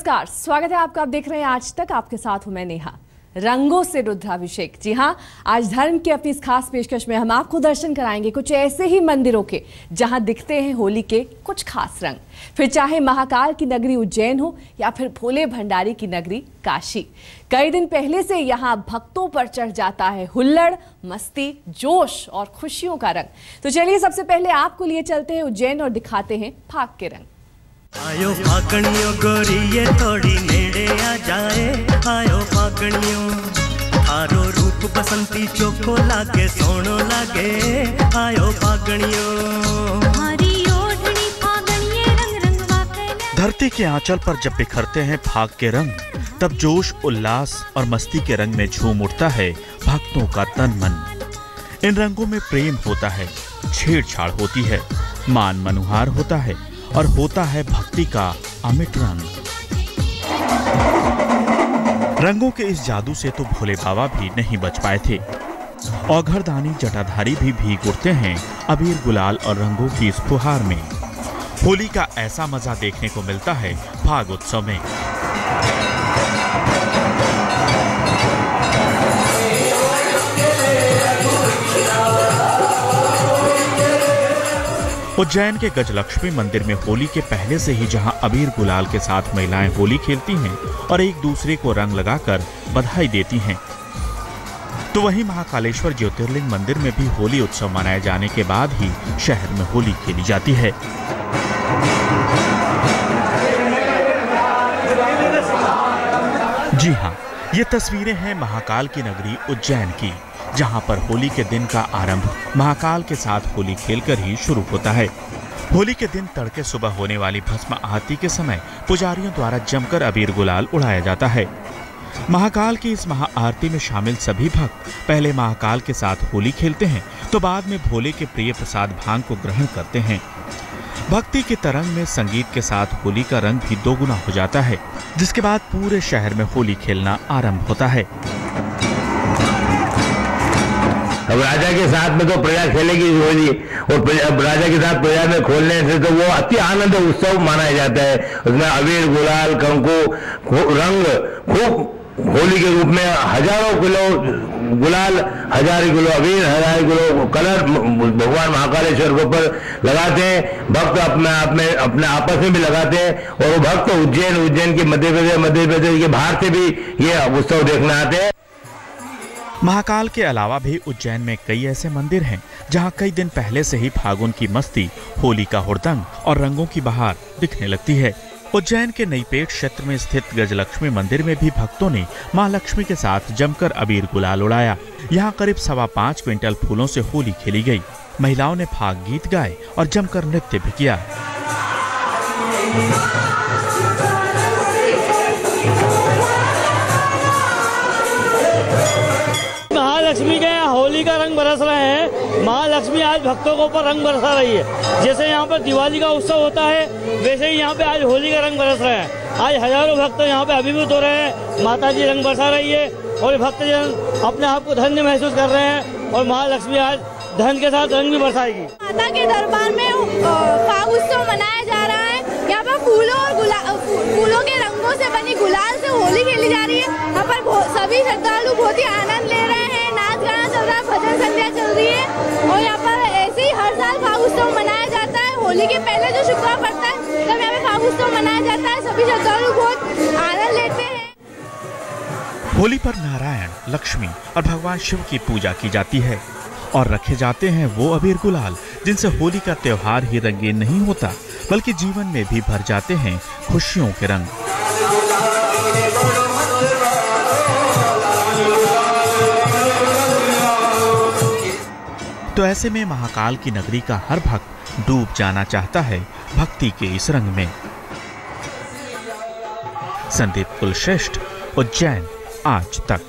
नमस्कार, स्वागत है आपका। आप देख रहे हैं आज तक, आपके साथ हूं मैं नेहा। रंगों से रुद्राभिषेक। जी हां, आज धर्म की अपनी इस खास पेशकश में हम आपको दर्शन कराएंगे कुछ ऐसे ही मंदिरों के जहां दिखते हैं होली के कुछ खास रंग। फिर चाहे महाकाल की नगरी उज्जैन हो या फिर भोले भंडारी की नगरी काशी, कई दिन पहले से यहाँ भक्तों पर चढ़ जाता है हुल्लड़, मस्ती, जोश और खुशियों का रंग। तो चलिए सबसे पहले आपको लिए चलते हैं उज्जैन और दिखाते हैं फाग के रंग। आयो फागणियों गोरिये थोड़ी नेड़े आ जाए, आयो फागणियों थारो रूप बसंती चोखो लागे सोनो लागे, आयो फागणियों हरी ओढ़नी फागणिये रंग रंग वाके। धरती के आंचल पर जब बिखरते हैं फाग के रंग, तब जोश, उल्लास और मस्ती के रंग में झूम उठता है भक्तों का तन मन। इन रंगों में प्रेम होता है, छेड़छाड़ होती है, मान मनुहार होता है और होता है भक्ति का अमिट रंग। रंगों के इस जादू से तो भोले बाबा भी नहीं बच पाए थे। औघड़दानी जटाधारी भी भीग उठते हैं अबीर, गुलाल और रंगों की इस फुहार में। होली का ऐसा मजा देखने को मिलता है फाग उत्सव में। उज्जैन के गजलक्ष्मी मंदिर में होली के पहले से ही जहां अबीर गुलाल के साथ महिलाएं होली खेलती हैं और एक दूसरे को रंग लगाकर बधाई देती हैं, तो वहीं महाकालेश्वर ज्योतिर्लिंग मंदिर में भी होली उत्सव मनाए जाने के बाद ही शहर में होली खेली जाती है। जी हाँ, ये तस्वीरें हैं महाकाल की नगरी उज्जैन की, जहां पर होली के दिन का आरंभ महाकाल के साथ होली खेलकर ही शुरू होता है। होली के दिन तड़के सुबह होने वाली भस्म आरती के समय पुजारियों द्वारा जमकर अबीर गुलाल उड़ाया जाता है। महाकाल की इस महाआरती में शामिल सभी भक्त पहले महाकाल के साथ होली खेलते हैं, तो बाद में भोले के प्रिय प्रसाद भांग को ग्रहण करते हैं। भक्ति के तरंग में संगीत के साथ होली का रंग भी दोगुना हो जाता है, जिसके बाद पूरे शहर में होली खेलना आरंभ होता है। अब राजा के साथ में तो प्रजा खेलेगी होली, और राजा के साथ प्रजा में खोलने से तो वो अति आनंद उत्सव माना जाता है। उसमें अबीर, गुलाल, कंकु, रंग खूब होली के रूप में हजारों किलो गुलाल, हजार किलो अबीर, हजार किलो कलर भगवान महाकालेश्वर के ऊपर लगाते हैं। भक्त अपने आपस में भी लगाते हैं, और वो भक्त उज्जैन के मध्य प्रदेश के बाहर से भी ये उत्सव देखने आते हैं। महाकाल के अलावा भी उज्जैन में कई ऐसे मंदिर हैं जहां कई दिन पहले से ही फागुन की मस्ती, होली का हुड़दंग और रंगों की बहार दिखने लगती है। उज्जैन के नईपेट क्षेत्र में स्थित गजलक्ष्मी मंदिर में भी भक्तों ने मां लक्ष्मी के साथ जमकर अबीर गुलाल उड़ाया। यहाँ करीब 5.25 क्विंटल फूलों से होली खेली गई। महिलाओं ने फाग गीत गाए और जमकर नृत्य भी किया। महालक्ष्मी के यहाँ होली का रंग बरस रहे हैं। महालक्ष्मी आज भक्तों के ऊपर रंग बरसा रही है। जैसे यहाँ पर दिवाली का उत्सव होता है, वैसे ही यहाँ पे आज होली का रंग बरस रहे हैं। आज हजारों भक्त यहाँ पे अभिभूत हो रहे हैं। माता जी रंग बरसा रही है और भक्तजन अपने आप को धन्य महसूस कर रहे हैं, और महालक्ष्मी आज धन के साथ रंग भी बरसाएगी। माता के दरबार में फाग उत्सव मनाया जा रहा है। यहाँ पर फूलों के रंगों से बनी गुलाल से होली खेली जा रही है। यहाँ पर सभी श्रद्धालु बहुत ही आनंद ले रहे हैं। नाच गाना चल रहा है, भजन संध्या चल रही है, और यहाँ पर ऐसे ही हर साल फाग उत्सव मनाया जाता है। होली के पहले जो शुक्रवार पड़ता है, तब यहाँ पे फाग उत्सव मनाया जाता है। सभी श्रद्धालु बहुत आनंद लेते हैं। होली पर नारायण, लक्ष्मी और भगवान शिव की पूजा की जाती है और रखे जाते हैं वो अबीर गुलाल जिनसे होली का त्योहार ही रंगीन नहीं होता, बल्कि जीवन में भी भर जाते हैं खुशियों के रंग। तो ऐसे में महाकाल की नगरी का हर भक्त डूब जाना चाहता है भक्ति के इस रंग में। संदीप कुलश्रेष्ठ, उज्जैन, आज तक।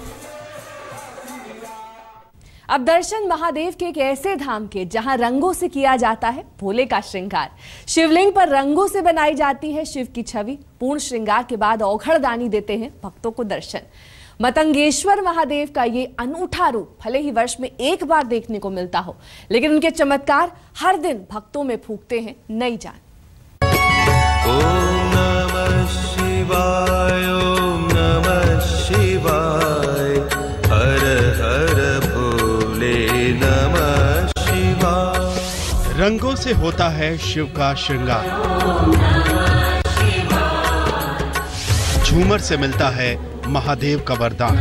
अब दर्शन महादेव के एक ऐसे धाम के जहां रंगों से किया जाता है भोले का श्रृंगार। शिवलिंग पर रंगों से बनाई जाती है शिव की छवि। पूर्ण श्रृंगार के बाद औघड़दानी देते हैं भक्तों को दर्शन। मतंगेश्वर महादेव का ये अनूठा रूप भले ही वर्ष में एक बार देखने को मिलता हो, लेकिन उनके चमत्कार हर दिन भक्तों में फूंकते हैं नई जान। ओम नमः शिवाय। शिवाय ओम नमः शिवाय हर हर भोले नमः शिवाय। रंगों से होता है शिव का श्रृंगार, झूमर से मिलता है महादेव का वरदान।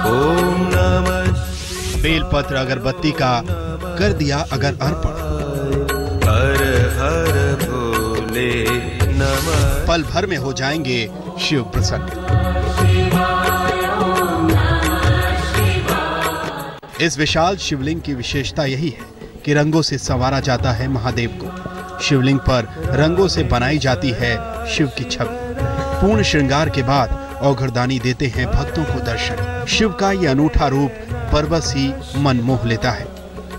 ओम नमः बेलपत्र अगरबत्ती का कर दिया अगर अर्पण, हर हर भोले नमः। पल भर में हो जाएंगे शिव प्रसन्न। इस विशाल शिवलिंग की विशेषता यही है कि रंगों से संवारा जाता है महादेव को। शिवलिंग पर रंगों से बनाई जाती है शिव की छवि। पूर्ण श्रृंगार के बाद औघड़दानी देते हैं भक्तों को दर्शन। शिव का ये अनूठा रूप परवश ही मन मोह लेता है,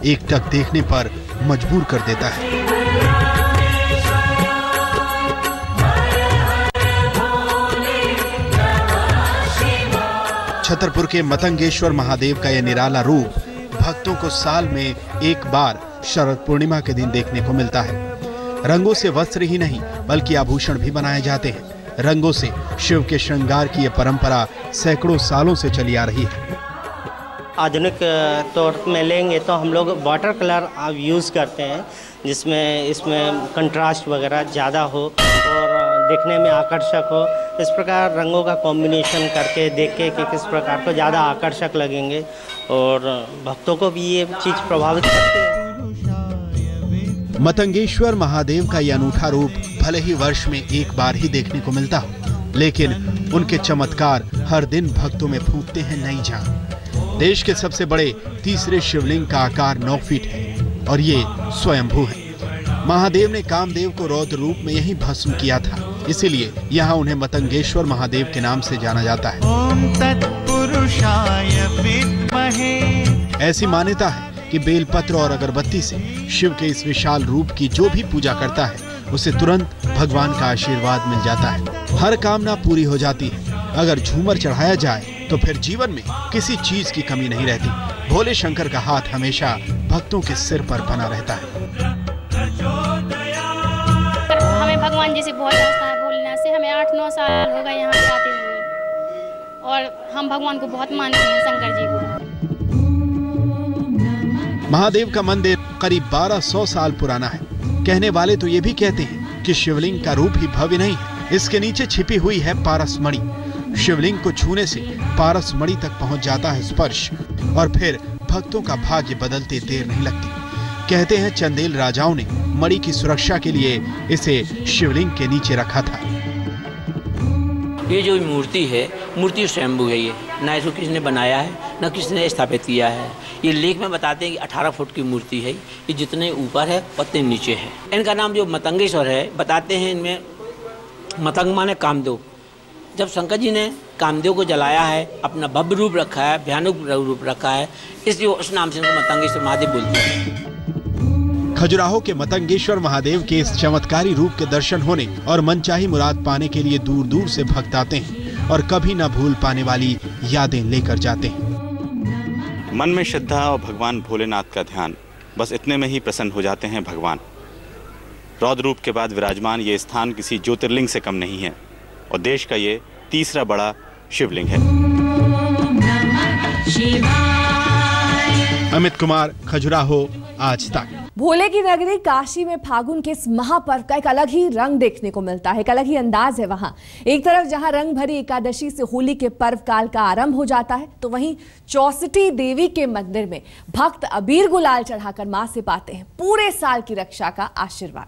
एक टक देखने पर मजबूर कर देता है। छतरपुर के मतंगेश्वर महादेव का यह निराला रूप भक्तों को साल में एक बार शरद पूर्णिमा के दिन देखने को मिलता है। रंगों से वस्त्र ही नहीं बल्कि आभूषण भी बनाए जाते हैं। रंगों से शिव के श्रृंगार की यह परंपरा सैकड़ों सालों से चली आ रही है। आधुनिक तौर में लेंगे तो हम लोग वाटर कलर आप यूज़ करते हैं, जिसमें इसमें कंट्रास्ट वगैरह ज़्यादा हो और देखने में आकर्षक हो। इस प्रकार रंगों का कॉम्बिनेशन करके देख के कि किस प्रकार को ज़्यादा आकर्षक लगेंगे और भक्तों को भी ये चीज़ प्रभावित करती है। मतंगेश्वर महादेव का यह अनूठा रूप भले ही वर्ष में एक बार ही देखने को मिलता हो, लेकिन उनके चमत्कार हर दिन भक्तों में फूंकते हैं नई जान। देश के सबसे बड़े तीसरे शिवलिंग का आकार 9 फीट है और ये स्वयंभू है। महादेव ने कामदेव को रौद्र रूप में यही भस्म किया था, इसीलिए यहाँ उन्हें मतंगेश्वर महादेव के नाम से जाना जाता है। ओम तत्पुरुषाय विद्महे। ऐसी मान्यता है कि बेलपत्र और अगरबत्ती से शिव के इस विशाल रूप की जो भी पूजा करता है उसे तुरंत भगवान का आशीर्वाद मिल जाता है। हर कामना पूरी हो जाती है। अगर झूमर चढ़ाया जाए तो फिर जीवन में किसी चीज की कमी नहीं रहती। भोले शंकर का हाथ हमेशा भक्तों के सिर पर बना रहता है। हमें भगवान जी से बहुत आस्था है। भोलेनाथ से हमें 8-9 साल हो गए यहाँ आते हुए और हम भगवान को बहुत मानते हैं, शंकर जी को। महादेव का मंदिर करीब 1200 साल पुराना है। कहने वाले तो ये भी कहते हैं कि शिवलिंग का रूप ही भव्य नहीं है, इसके नीचे छिपी हुई है पारसमणि। शिवलिंग को छूने से पारसमणि तक पहुंच जाता है स्पर्श और फिर भक्तों का भाग्य बदलते देर नहीं लगती। कहते हैं चंदेल राजाओं ने मणि की सुरक्षा के लिए इसे शिवलिंग के नीचे रखा था। ये जो मूर्ति है, मूर्ति स्वयंभू है। ये ना इसको किसी ने बनाया है न किसी ने स्थापित किया है। ये लेख में बताते हैं कि 18 फुट की मूर्ति है। ये जितने ऊपर है उतने नीचे है। इनका नाम जो मतंगेश्वर है, बताते हैं इनमें मतंग माने कामदेव। जब शंकर जी ने कामदेव को जलाया है, अपना भव्य रूप रखा है, भयानक रूप रखा है, इसलिए उस नाम से इनको मतंगेश्वर महादेव बोलते हैं। खजुराहो के मतंगेश्वर महादेव के इस चमत्कारी रूप के दर्शन होने और मनचाही मुराद पाने के लिए दूर दूर से भक्त आते हैं और कभी न भूल पाने वाली यादें लेकर जाते हैं। मन में श्रद्धा और भगवान भोलेनाथ का ध्यान, बस इतने में ही प्रसन्न हो जाते हैं भगवान। रौद्र रूप के बाद विराजमान ये स्थान किसी ज्योतिर्लिंग से कम नहीं है और देश का ये तीसरा बड़ा शिवलिंग है। अमित कुमार, खजुराहो, आज तक। भोले की नगरी काशी में फागुन के इस महापर्व का एक अलग ही रंग देखने को मिलता है, एक अलग ही अंदाज है वहां। एक तरफ जहां रंग भरी एकादशी से होली के पर्व काल का आरंभ हो जाता है, तो वहीं चौसठी देवी के मंदिर में भक्त अबीर गुलाल चढ़ाकर मां से पाते हैं पूरे साल की रक्षा का आशीर्वाद।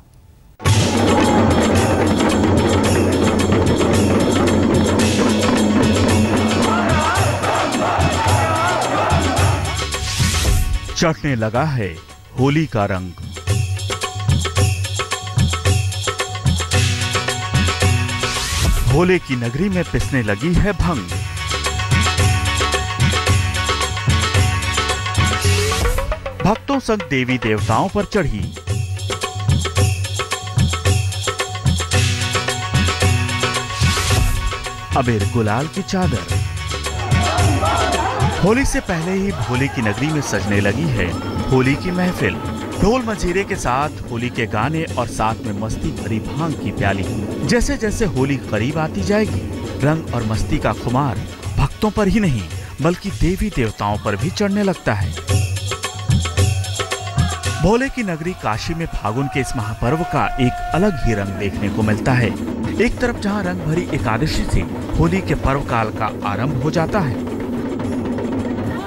चढ़ने लगा है होली का रंग। भोले की नगरी में पिसने लगी है भंग। भक्तों संग देवी देवताओं पर चढ़ी अबीर गुलाल की चादर। होली से पहले ही भोले की नगरी में सजने लगी है होली की महफिल। ढोल मंजीरे के साथ होली के गाने और साथ में मस्ती भरी भांग की प्याली। जैसे जैसे होली करीब आती जाएगी, रंग और मस्ती का खुमार भक्तों पर ही नहीं बल्कि देवी देवताओं पर भी चढ़ने लगता है। भोले की नगरी काशी में फागुन के इस महापर्व का एक अलग ही रंग देखने को मिलता है। एक तरफ जहां रंग भरी एकादशी से होली के पर्व काल का आरंभ हो जाता है,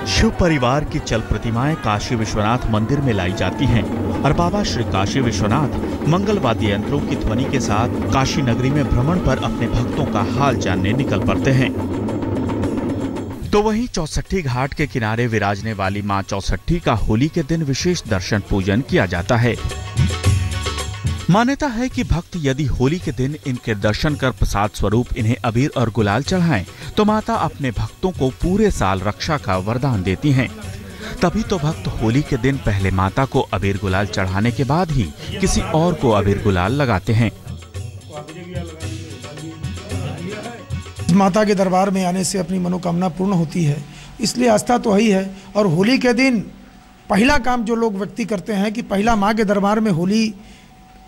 शिव परिवार की चल प्रतिमाएं काशी विश्वनाथ मंदिर में लाई जाती हैं और बाबा श्री काशी विश्वनाथ मंगल वाद्य यंत्रों की ध्वनि के साथ काशी नगरी में भ्रमण पर अपने भक्तों का हाल जानने निकल पड़ते हैं। तो वहीं चौसठी घाट के किनारे विराजने वाली मां चौसठी का होली के दिन विशेष दर्शन पूजन किया जाता है। मान्यता है कि भक्त यदि होली के दिन इनके दर्शन कर प्रसाद स्वरूप इन्हें अबीर और गुलाल चढ़ाएं, तो माता अपने भक्तों को पूरे साल रक्षा का वरदान देती हैं। तभी तो भक्त होली के दिन पहले माता को अबीर गुलाल चढ़ाने के बाद ही किसी और को अबीर गुलाल लगाते हैं। माता के दरबार में आने से अपनी मनोकामना पूर्ण होती है, इसलिए आस्था तो वही है। और होली के दिन पहला काम जो लोग व्यक्ति करते हैं कि पहला माँ के दरबार में होली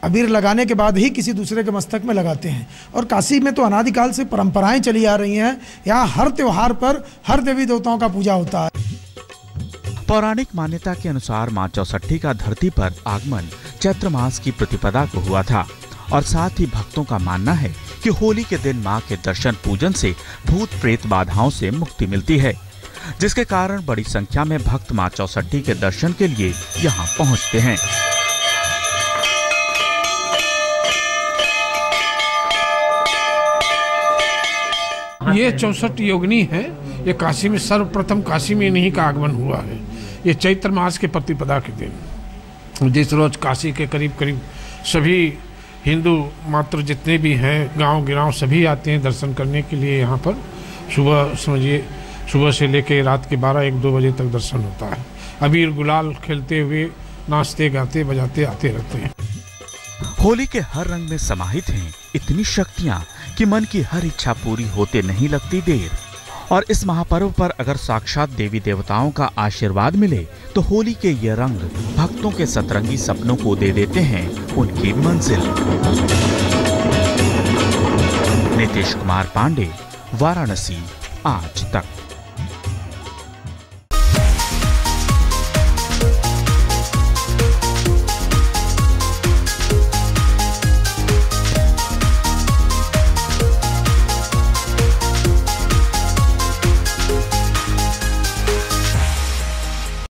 अबीर लगाने के बाद ही किसी दूसरे के मस्तक में लगाते हैं। और काशी में तो अनादिकाल से परंपराएं चली आ रही हैं। यहाँ हर त्योहार पर हर देवी देवताओं का पूजा होता है। पौराणिक मान्यता के अनुसार मां चौसठी का धरती पर आगमन चैत्र मास की प्रतिपदा को हुआ था और साथ ही भक्तों का मानना है कि होली के दिन मां के दर्शन पूजन से भूत प्रेत बाधाओं से मुक्ति मिलती है, जिसके कारण बड़ी संख्या में भक्त मां चौसठी के दर्शन के लिए यहाँ पहुँचते हैं। ये 64 योगिनी है। ये काशी में सर्वप्रथम काशी में इन्हीं का आगमन हुआ है। ये चैत्र मास के प्रतिपदा के दिन, जिस रोज काशी के करीब करीब सभी हिंदू मात्र जितने भी हैं गांव गिराव सभी आते हैं दर्शन करने के लिए। यहाँ पर सुबह समझिए सुबह से लेकर रात के 12-1-2 बजे तक दर्शन होता है। अबीर गुलाल खेलते हुए नाचते गाते बजाते आते रहते हैं। होली के हर रंग में समाहित हैं इतनी शक्तियां कि मन की हर इच्छा पूरी होते नहीं लगती देर। और इस महापर्व पर अगर साक्षात देवी देवताओं का आशीर्वाद मिले तो होली के ये रंग भक्तों के सतरंगी सपनों को दे देते हैं उनकी मंजिल। नीतीश कुमार पांडे, वाराणसी, आज तक।